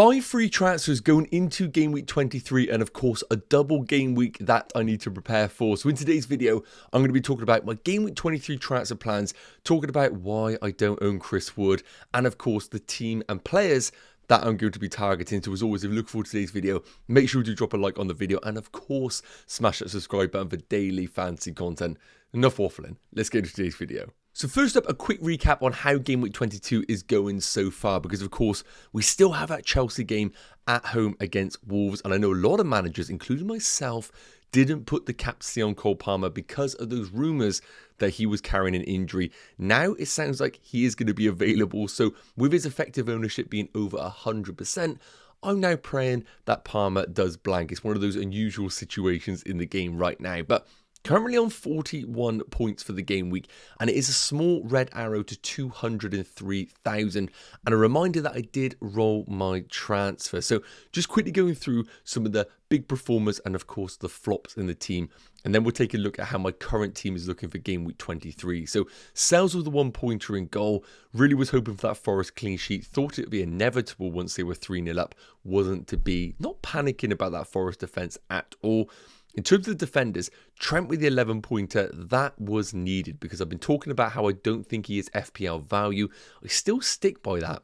5 free transfers going into game week 23, and of course a double game week that I need to prepare for. So in today's video, I'm going to be talking about my game week 23 transfer plans, talking about why I don't own Chris Wood, and of course the team and players that I'm going to be targeting. So as always, if you look forward to today's video, make sure to drop a like on the video, and of course smash that subscribe button for daily fantasy content. Enough waffling, let's get into today's video. So first up, a quick recap on how game week 22 is going so far, because of course we still have that Chelsea game at home against Wolves, and I know a lot of managers, including myself, didn't put the captaincy on Cole Palmer because of those rumours that he was carrying an injury. Now it sounds like he is going to be available, so with his effective ownership being over 100%, I'm now praying that Palmer does blank. It's one of those unusual situations in the game right now, but currently on 41 points for the game week, and it is a small red arrow to 203,000. And a reminder that I did roll my transfer. So just quickly going through some of the big performers and of course the flops in the team. And then we'll take a look at how my current team is looking for game week 23. So Sells with the 1-pointer in goal. Really was hoping for that Forest clean sheet. Thought it would be inevitable once they were 3-0 up. Wasn't to be. Not panicking about that Forest defence at all. In terms of the defenders, Trent with the 11-pointer, that was needed because I've been talking about how I don't think he is FPL value. I still stick by that.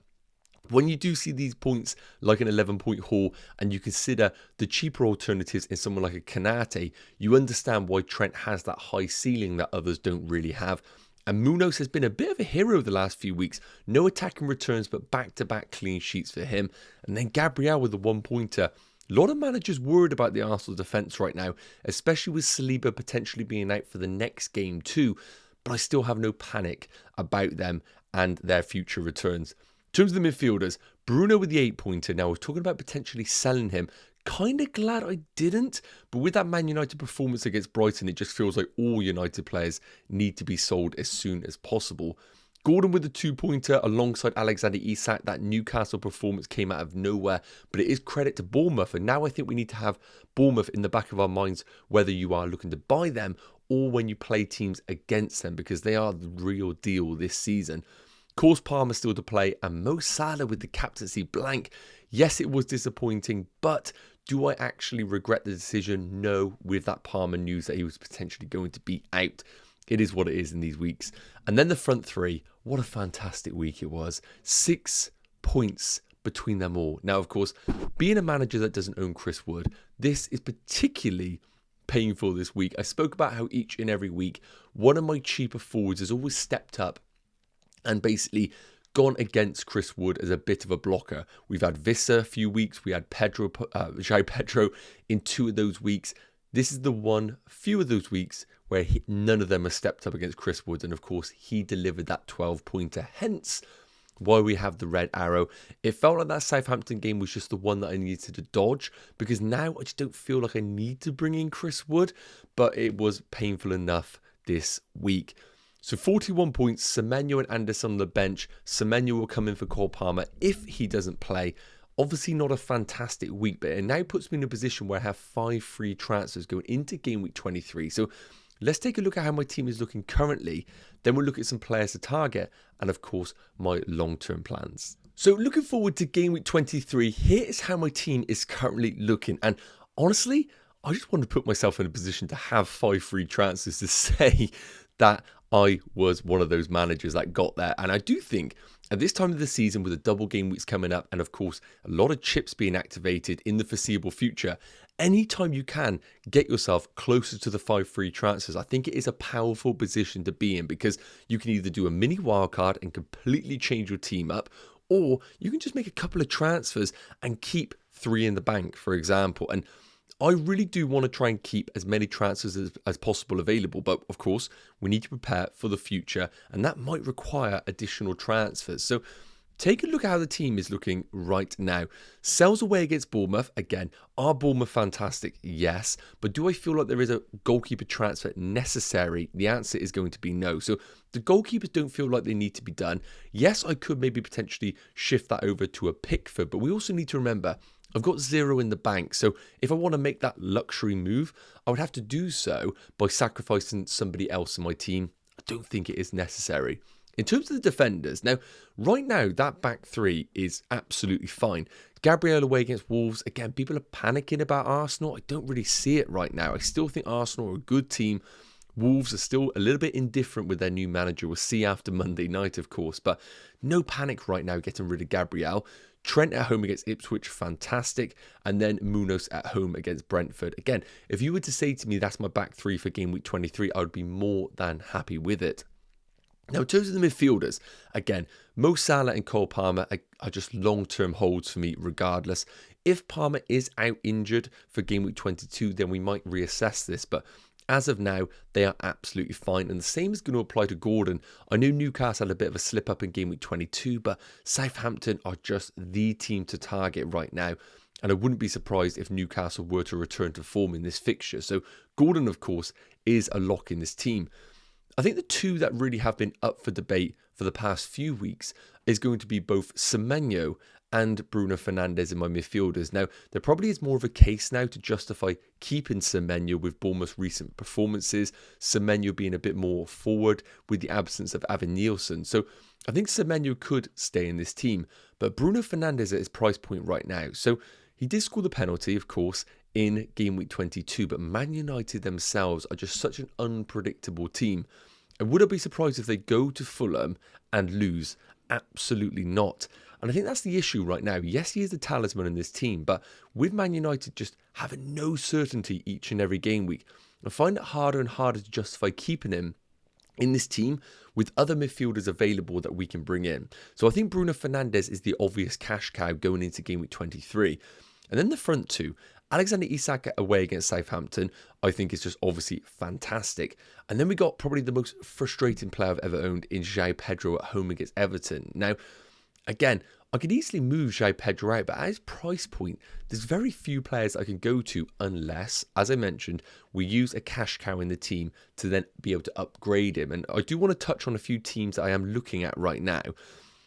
When you do see these points like an 11-point haul and you consider the cheaper alternatives in someone like a Kanate, you understand why Trent has that high ceiling that others don't really have. And Munoz has been a bit of a hero the last few weeks. No attacking returns, but back-to-back clean sheets for him. And then Gabriel with the 1-pointer. A lot of managers worried about the Arsenal defence right now, especially with Saliba potentially being out for the next game too, but I still have no panic about them and their future returns. In terms of the midfielders, Bruno with the 8-pointer. Now, I was talking about potentially selling him. Kind of glad I didn't, but with that Man United performance against Brighton, it just feels like all United players need to be sold as soon as possible. Gordon with the 2-pointer alongside Alexander Isak. That Newcastle performance came out of nowhere, but it is credit to Bournemouth. And now I think we need to have Bournemouth in the back of our minds, whether you are looking to buy them or when you play teams against them, because they are the real deal this season. Of course, Palmer still to play, and Mo Salah with the captaincy blank. Yes, it was disappointing, but do I actually regret the decision? No, with that Palmer news that he was potentially going to be out. It is what it is in these weeks. And then the front three, what a fantastic week it was. 6 points between them all. Now, of course, being a manager that doesn't own Chris Wood, this is particularly painful this week. I spoke about how each and every week, one of my cheaper forwards has always stepped up and basically gone against Chris Wood as a bit of a blocker. We've had Vissa a few weeks. We had João Pedro in 2 of those weeks. This is the few of those weeks where none of them have stepped up against Chris Wood. And of course, he delivered that 12-pointer. Hence why we have the red arrow. It felt like that Southampton game was just the one that I needed to dodge, because now I just don't feel like I need to bring in Chris Wood. But it was painful enough this week. So 41 points, Semenyo and Anderson on the bench. Semenyo will come in for Cole Palmer if he doesn't play. Obviously not a fantastic week, but it now puts me in a position where I have 5 free transfers going into game week 23. So let's take a look at how my team is looking currently. Then we'll look at some players to target and, of course, my long-term plans. So looking forward to game week 23, here is how my team is currently looking. And honestly, I just want to put myself in a position to have 5 free transfers to say that I was one of those managers that got there. And I do think at this time of the season, with the double game weeks coming up, and of course, a lot of chips being activated in the foreseeable future, anytime you can get yourself closer to the 5 free transfers, I think it is a powerful position to be in, because you can either do a mini wildcard and completely change your team up, or you can just make a couple of transfers and keep 3 in the bank, for example. And I really do want to try and keep as many transfers as possible available, but of course, we need to prepare for the future, and that might require additional transfers. So take a look at how the team is looking right now. Sells away against Bournemouth. Again, are Bournemouth fantastic? Yes. But do I feel like there is a goalkeeper transfer necessary? The answer is going to be no. So the goalkeepers don't feel like they need to be done. Yes, I could maybe potentially shift that over to a Pickford, but we also need to remember I've got 0 in the bank, so if I want to make that luxury move, I would have to do so by sacrificing somebody else in my team. I don't think it is necessary. In terms of the defenders, now, right now, that back three is absolutely fine. Gabriel away against Wolves, again, people are panicking about Arsenal. I don't really see it right now. I still think Arsenal are a good team. Wolves are still a little bit indifferent with their new manager. We'll see after Monday night, of course, but no panic right now getting rid of Gabriel. Trent at home against Ipswich, fantastic. And then Munoz at home against Brentford. Again, if you were to say to me that's my back three for game week 23, I would be more than happy with it. Now, in terms of the midfielders, again, Mo Salah and Cole Palmer are just long-term holds for me regardless. If Palmer is out injured for game week 22, then we might reassess this. But as of now, they are absolutely fine. And the same is going to apply to Gordon. I know Newcastle had a bit of a slip up in game week 22, but Southampton are just the team to target right now. And I wouldn't be surprised if Newcastle were to return to form in this fixture. So Gordon, of course, is a lock in this team. I think the two that really have been up for debate for the past few weeks is going to be both Semenyo and Bruno Fernandes in my midfielders. Now, there probably is more of a case now to justify keeping Semenyo with Bournemouth's recent performances, Semenyo being a bit more forward with the absence of Avin Nielsen. So I think Semenyo could stay in this team, but Bruno Fernandes at his price point right now. So he did score the penalty, of course, in game week 22, but Man United themselves are just such an unpredictable team. And would I be surprised if they go to Fulham and lose? Absolutely not. And I think that's the issue right now. Yes, he is the talisman in this team, but with Man United just having no certainty each and every game week, I find it harder and harder to justify keeping him in this team with other midfielders available that we can bring in. So I think Bruno Fernandes is the obvious cash cow going into game week 23. And then the front two, Alexander Isak away against Southampton, I think is just obviously fantastic. And then we got probably the most frustrating player I've ever owned in João Pedro at home against Everton. Now, again, I could easily move João Pedro out, but at his price point, there's very few players I can go to unless, as I mentioned, we use a cash cow in the team to then be able to upgrade him. And I do want to touch on a few teams that I am looking at right now.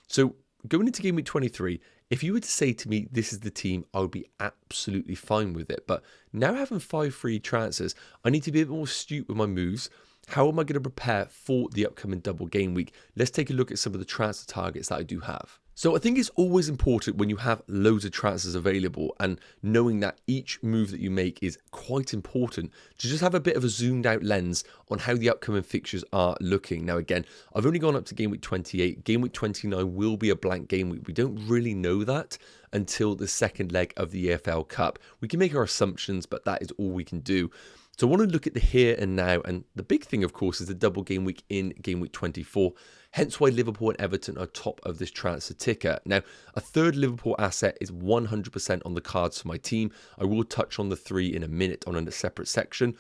So going into game week 23, if you were to say to me, this is the team, I would be absolutely fine with it. But now having 5 free transfers, I need to be a bit more astute with my moves. How am I going to prepare for the upcoming double game week? Let's take a look at some of the transfer targets that I do have. So I think it's always important when you have loads of transfers available and knowing that each move that you make is quite important to just have a bit of a zoomed out lens on how the upcoming fixtures are looking. Now again, I've only gone up to game week 28. Game week 29 will be a blank game week. We don't really know that until the second leg of the EFL Cup. We can make our assumptions, but that is all we can do. So I want to look at the here and now, and the big thing, of course, is the double game week in game week 24. Hence why Liverpool and Everton are top of this transfer ticker. Now, a third Liverpool asset is 100% on the cards for my team. I will touch on the 3 in a minute on a separate section.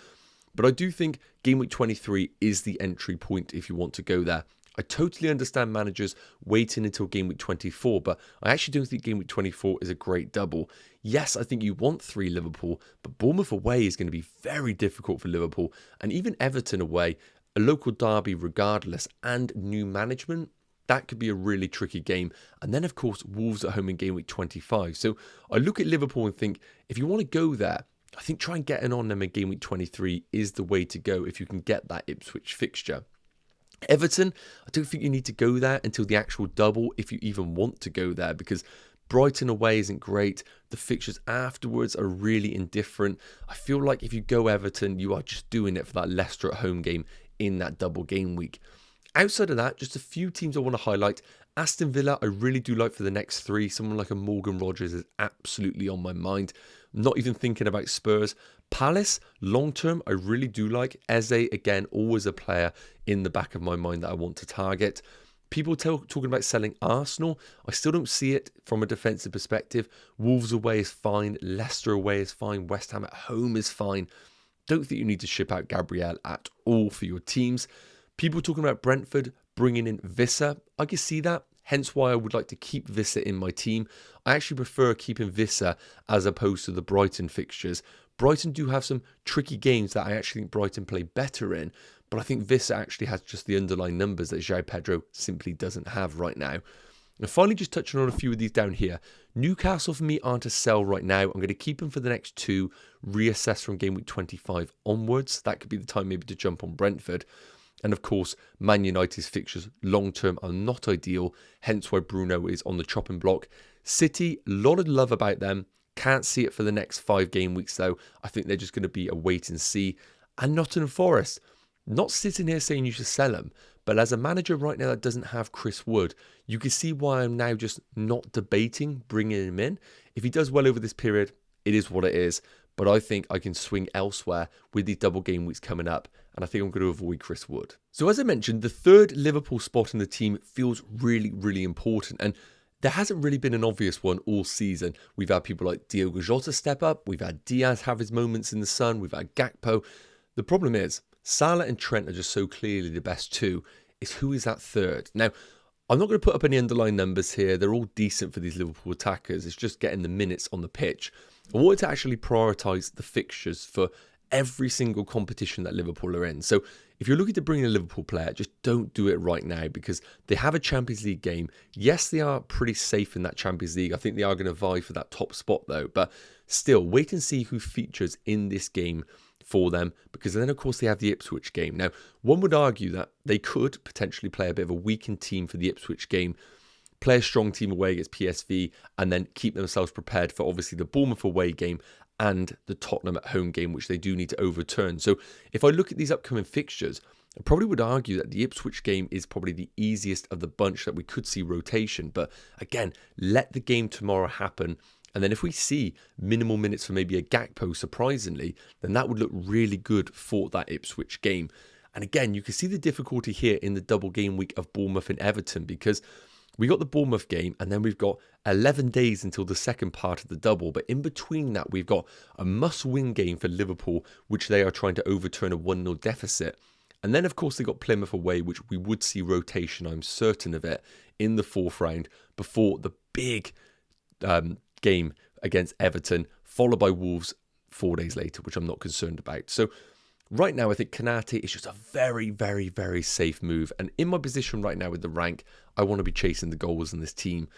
But I do think game week 23 is the entry point if you want to go there. I totally understand managers waiting until game week 24, but I actually don't think game week 24 is a great double. Yes, I think you want 3 Liverpool, but Bournemouth away is going to be very difficult for Liverpool, and even Everton away, a local derby regardless, and new management, that could be a really tricky game. And then, of course, Wolves at home in game week 25. So I look at Liverpool and think, if you want to go there, I think try and getting on them in game week 23 is the way to go if you can get that Ipswich fixture. Everton, I don't think you need to go there until the actual double if you even want to go there, because Brighton away isn't great. The fixtures afterwards are really indifferent. I feel like if you go Everton, you are just doing it for that Leicester at home game in that double game week. Outside of that, just a few teams I want to highlight. Aston Villa, I really do like for the next 3. Someone like a Morgan Rogers is absolutely on my mind. I'm not even thinking about Spurs. Palace, long term, I really do like. Eze, again, always a player in the back of my mind that I want to target. People talking about selling Arsenal. I still don't see it from a defensive perspective. Wolves away is fine. Leicester away is fine. West Ham at home is fine. Don't think you need to ship out Gabriel at all for your teams. People talking about Brentford bringing in Visser. I can see that. Hence why I would like to keep Visser in my team. I actually prefer keeping Visser as opposed to the Brighton fixtures. Brighton do have some tricky games that I actually think Brighton play better in, but I think Visser actually has just the underlying numbers that João Pedro simply doesn't have right now. And finally, just touching on a few of these down here. Newcastle for me aren't a sell right now. I'm going to keep them for the next 2, reassess from game week 25 onwards. That could be the time maybe to jump on Brentford. And of course, Man United's fixtures long-term are not ideal, hence why Bruno is on the chopping block. City, a lot of love about them. Can't see it for the next 5 game weeks though. I think they're just going to be a wait and see. And Nottingham Forest, not sitting here saying you should sell them, but as a manager right now that doesn't have Chris Wood, you can see why I'm now just not debating bringing him in. If he does well over this period, it is what it is. But I think I can swing elsewhere with these double game weeks coming up. And I think I'm going to avoid Chris Wood. So as I mentioned, the third Liverpool spot in the team feels really, really important. And there hasn't really been an obvious one all season. We've had people like Diogo Jota step up. We've had Diaz have his moments in the sun. We've had Gakpo. The problem is, Salah and Trent are just so clearly the best two. It's who is that third? Now, I'm not going to put up any underlying numbers here. They're all decent for these Liverpool attackers. It's just getting the minutes on the pitch. I wanted to actually prioritise the fixtures for every single competition that Liverpool are in. So if you're looking to bring in a Liverpool player, just don't do it right now because they have a Champions League game. Yes, they are pretty safe in that Champions League. I think they are going to vie for that top spot though. But still, wait and see who features in this game for them, because then of course they have the Ipswich game. Now, one would argue that they could potentially play a bit of a weakened team for the Ipswich game, play a strong team away against PSV, and then keep themselves prepared for obviously the Bournemouth away game and the Tottenham at home game, which they do need to overturn. So if I look at these upcoming fixtures, I probably would argue that the Ipswich game is probably the easiest of the bunch that we could see rotation. But again, let the game tomorrow happen. And then if we see minimal minutes for maybe a Gakpo, surprisingly, then that would look really good for that Ipswich game. And again, you can see the difficulty here in the double game week of Bournemouth and Everton, because we got the Bournemouth game and then we've got 11 days until the second part of the double. But in between that, we've got a must-win game for Liverpool, which they are trying to overturn a 1-0 deficit. And then, of course, they got Plymouth away, which we would see rotation, I'm certain of it, in the 4th round before the big game against Everton, followed by Wolves 4 days later, which I'm not concerned about. So right now, I think Konate is just a very, very, very safe move. And in my position right now with the rank, I want to be chasing the goals in this team.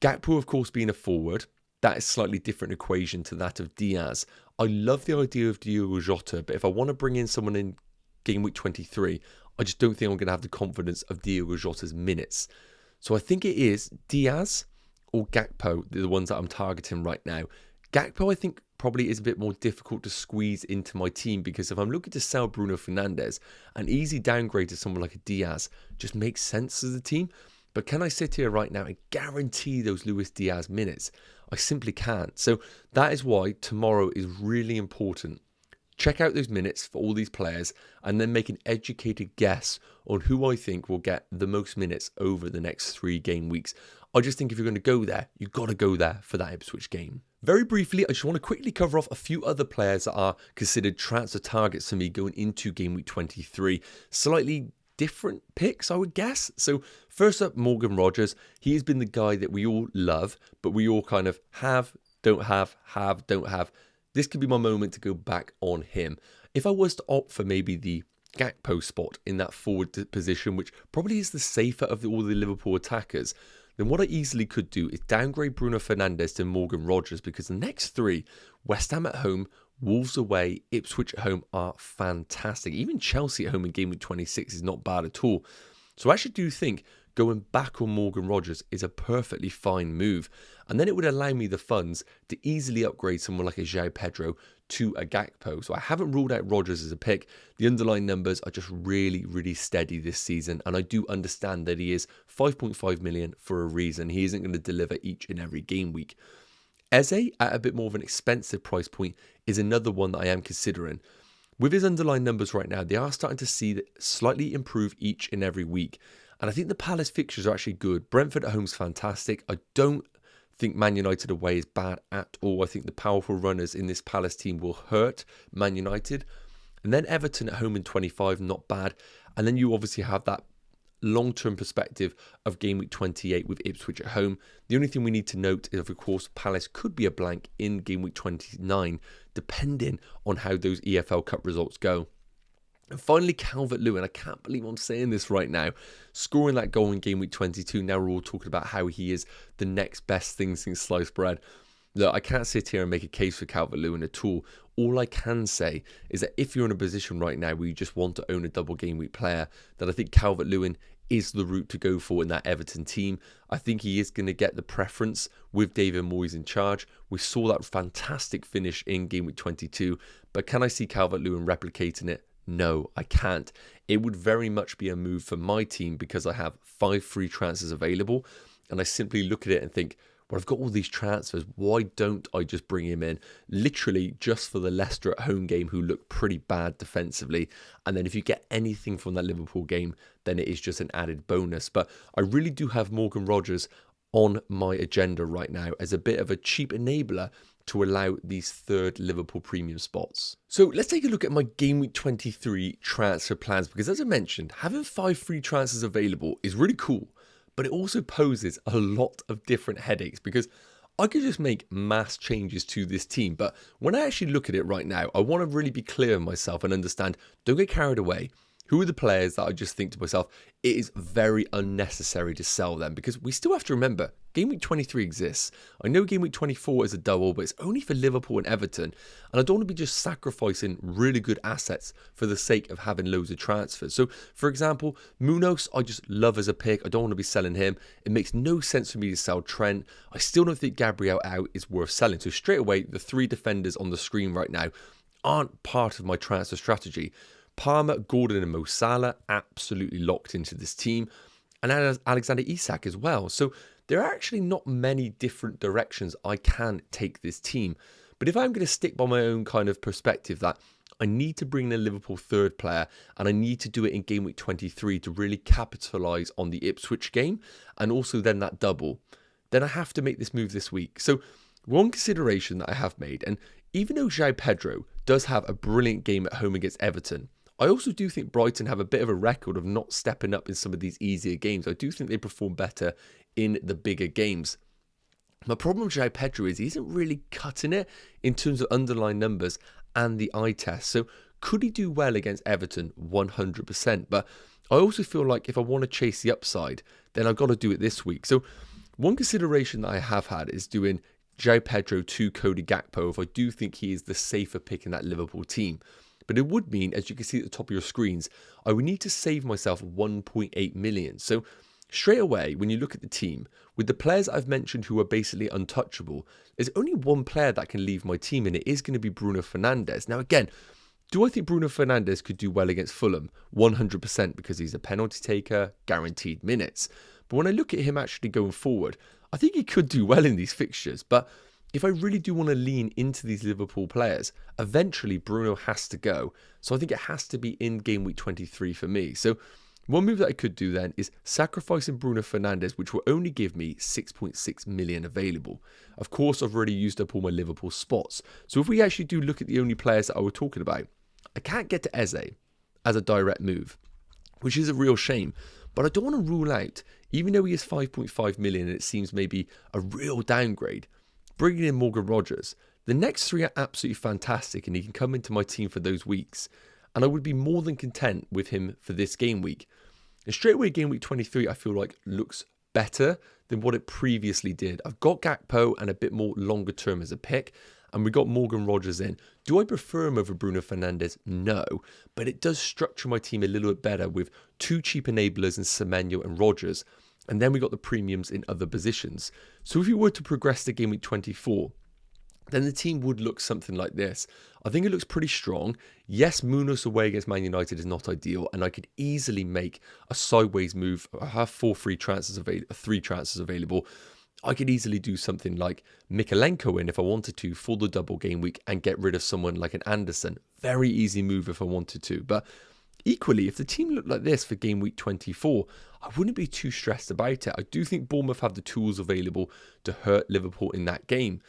Gakpo, of course, being a forward, that is a slightly different equation to that of Diaz. I love the idea of Diogo Jota, but if I want to bring in someone in game week 23, I just don't think I'm going to have the confidence of Diogo Jota's minutes. So I think it is Diaz or Gakpo, the ones that I'm targeting right now. Gakpo, I think, probably is a bit more difficult to squeeze into my team, because if I'm looking to sell Bruno Fernandes, an easy downgrade to someone like a Diaz just makes sense as a team. But can I sit here right now and guarantee those Luis Diaz minutes? I simply can't. So that is why tomorrow is really important. Check out those minutes for all these players and then make an educated guess on who I think will get the most minutes over the next 3 game weeks. I just think if you're going to go there, you've got to go there for that Ipswich game. Very briefly, I just want to quickly cover off a few other players that are considered transfer targets for me going into game week 23. Slightly different picks, I would guess. So first up, Morgan Rogers. He has been the guy that we all love, but we all kind of have, don't have, don't have. This could be my moment to go back on him. If I was to opt for maybe the Gakpo spot in that forward position, which probably is the safer of all the Liverpool attackers, then what I easily could do is downgrade Bruno Fernandes to Morgan Rogers, because the next 3, West Ham at home, Wolves away, Ipswich at home, are fantastic. Even Chelsea at home in game week 26 is not bad at all. So I actually do think going back on Morgan Rogers is a perfectly fine move. And then it would allow me the funds to easily upgrade someone like a João Pedro to a Gakpo. So I haven't ruled out Rogers as a pick. The underlying numbers are just really, really steady this season. And I do understand that he is 5.5 million for a reason. He isn't going to deliver each and every game week. Eze, at a bit more of an expensive price point, is another one that I am considering. With his underlying numbers right now, they are starting to see that slightly improve each and every week. And I think the Palace fixtures are actually good. Brentford at home is fantastic. I don't think Man United away is bad at all. I think the powerful runners in this Palace team will hurt Man United. And then Everton at home in 25, not bad. And then you obviously have that long-term perspective of game week 28 with Ipswich at home. The only thing we need to note is, of course, Palace could be a blank in game week 29, depending on how those EFL Cup results go. And finally, Calvert-Lewin. I can't believe I'm saying this right now. Scoring that goal in game week 22. Now we're all talking about how he is the next best thing since sliced bread. Look, I can't sit here and make a case for Calvert-Lewin at all. All I can say is that if you're in a position right now where you just want to own a double game week player, then I think Calvert-Lewin is the route to go for in that Everton team. I think he is going to get the preference with David Moyes in charge. We saw that fantastic finish in game week 22, but can I see Calvert-Lewin replicating it? No, I can't. It would very much be a move for my team because I have 5 free transfers available, and I simply look at it and think, well, I've got all these transfers. Why don't I just bring him in literally just for the Leicester at home game, who look pretty bad defensively? And then if you get anything from that Liverpool game, then it is just an added bonus. But I really do have Morgan Rogers on my agenda right now as a bit of a cheap enabler to allow these third Liverpool premium spots. So let's take a look at my game week 23 transfer plans, because as I mentioned, having 5 free transfers available is really cool. But it also poses a lot of different headaches, because I could just make mass changes to this team. But when I actually look at it right now, I want to really be clear with myself and understand, don't get carried away. Who are the players that I just think to myself, it is very unnecessary to sell them? Because we still have to remember, game week 23 exists. I know game week 24 is a double, but it's only for Liverpool and Everton. And I don't want to be just sacrificing really good assets for the sake of having loads of transfers. So, for example, Munoz, I just love as a pick. I don't want to be selling him. It makes no sense for me to sell Trent. I still don't think Gabriel out is worth selling. So straight away, the 3 defenders on the screen right now aren't part of my transfer strategy. Palmer, Gordon and Mo Salah absolutely locked into this team, and Alexander Isak as well. So there are actually not many different directions I can take this team. But if I'm going to stick by my own kind of perspective that I need to bring in a Liverpool third player and I need to do it in game week 23 to really capitalise on the Ipswich game and also then that double, then I have to make this move this week. So one consideration that I have made, and even though João Pedro does have a brilliant game at home against Everton, I also do think Brighton have a bit of a record of not stepping up in some of these easier games. I do think they perform better in the bigger games. My problem with João Pedro is he isn't really cutting it in terms of underlying numbers and the eye test. So could he do well against Everton? 100%. But I also feel like if I want to chase the upside, then I've got to do it this week. So one consideration that I have had is doing João Pedro to Cody Gakpo if I do think he is the safer pick in that Liverpool team. But it would mean, as you can see at the top of your screens, I would need to save myself 1.8 million. So straight away, when you look at the team, with the players I've mentioned who are basically untouchable, there's only one player that can leave my team, and it is going to be Bruno Fernandes. Now again, do I think Bruno Fernandes could do well against Fulham? 100%, because he's a penalty taker, guaranteed minutes. But when I look at him actually going forward, I think he could do well in these fixtures. But if I really do want to lean into these Liverpool players, eventually Bruno has to go. So I think it has to be in game week 23 for me. So one move that I could do then is sacrificing Bruno Fernandes, which will only give me 6.6 million available. Of course, I've already used up all my Liverpool spots. So if we actually do look at the only players that I was talking about, I can't get to Eze as a direct move, which is a real shame. But I don't want to rule out, even though he is 5.5 million and it seems maybe a real downgrade, bringing in Morgan Rogers. The next 3 are absolutely fantastic and he can come into my team for those weeks. And I would be more than content with him for this game week. And straight away, game week 23, I feel like looks better than what it previously did. I've got Gakpo and a bit more longer term as a pick. And we got Morgan Rogers in. Do I prefer him over Bruno Fernandes? No. But it does structure my team a little bit better with 2 cheap enablers in Semenyo and Rogers. And then we got the premiums in other positions. So if you were to progress to game week 24, then the team would look something like this. I think it looks pretty strong. Yes, Munoz away against Man United is not ideal, and I could easily make a sideways move. I have 3 transfers available. I could easily do something like Mikalenko in if I wanted to for the double game week and get rid of someone like an Anderson. Very easy move if I wanted to. But equally, if the team looked like this for game week 24, I wouldn't be too stressed about it. I do think Bournemouth have the tools available to hurt Liverpool in that game.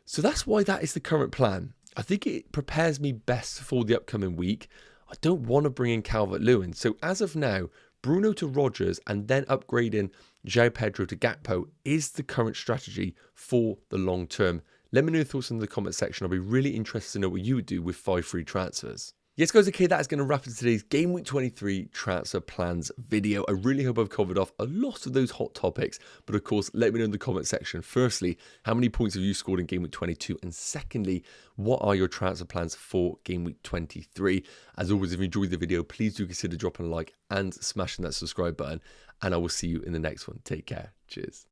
So that's why that is the current plan. I think it prepares me best for the upcoming week. I don't want to bring in Calvert-Lewin. So as of now, Bruno to Rogers and then upgrading João Pedro to Gakpo is the current strategy for the long term. Let me know your thoughts in the comment section. I'll be really interested to know what you would do with 5 free transfers. Yes, guys, okay, that is going to wrap up today's Game Week 23 transfer plans video. I really hope I've covered off a lot of those hot topics, but of course, let me know in the comment section. Firstly, how many points have you scored in Game Week 22? And secondly, what are your transfer plans for Game Week 23? As always, if you enjoyed the video, please do consider dropping a like and smashing that subscribe button, and I will see you in the next one. Take care. Cheers.